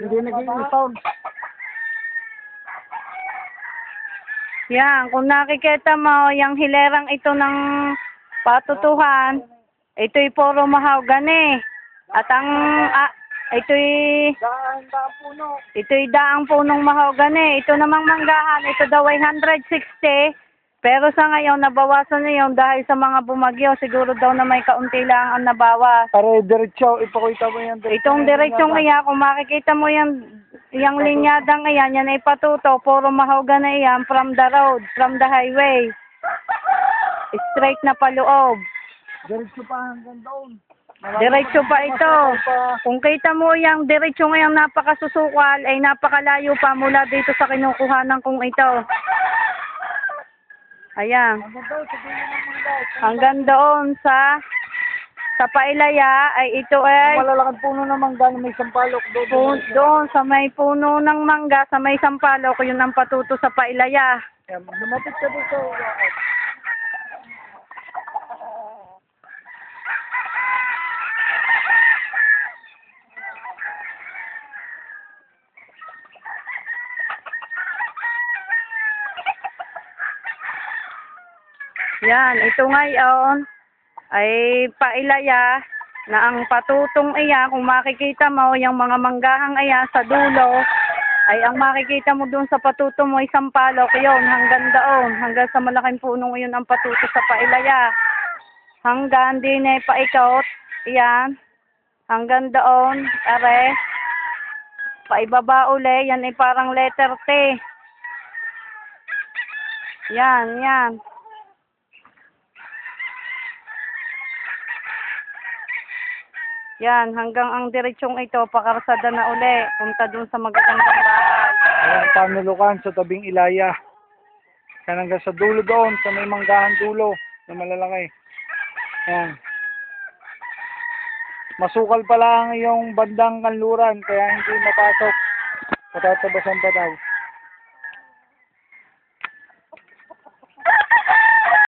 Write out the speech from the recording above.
Hindi nag-i-sound. Yan, kung nakikita mo, yung hilerang ito ng patutuhan, ito'y puro mahogany. At ang, ito'y Daan puno. daang punong mahogany. Ito namang manggahan, ito daw ay 160. Pero sa ngayon, nabawasan na yun dahil sa mga bumagyo. Siguro daw na may kaunti lang ang nabawas. Pare, diretso. Ipakita mo yan. Itong diretsong iyan, kung makikita mo yan, yung linyadang iyan, yan ay patuto, puro mahogany iyan from the road, from the highway. Straight na paloob. Diretso pa hanggang doon. Diretso pa ito. Kung kita mo yung diretso ngayong napakasusukal, ay napakalayo pa mula dito sa kinukuhanan kong ito. Ayan. Hanggang doon sa Pailaya ay ito ay Malalakad puno ng mangga na may sampalok doon sa may puno ng mangga, sa may sampalok, yun ang patuto sa Pailaya. Lumapit ka dito. Yan, ito ngayon ay Pailaya na ang patutong iyan, kung makikita mo, yung mga manggahang iyan sa dulo, ay ang makikita mo doon sa patuto mo ay sampalok, yun, hanggang doon, hanggang sa malaking punong yun ang patuto sa Pailaya. Hanggang din ay paikot, iyan, hanggang doon, are, paibaba uli, yan ay parang letter T. Yan, yan. Yan, hanggang ang diretsong ito, pakarsada na uli, punta dun sa magagandang bahay. Ayan, panulukan sa tabing Ilaya. Yan hanggang sa dulo doon, sa may manggahan dulo na malalaki. Yan. Masukal pa lang yung bandang kanluran, kaya hindi mapasok. Patatabasan pa daw.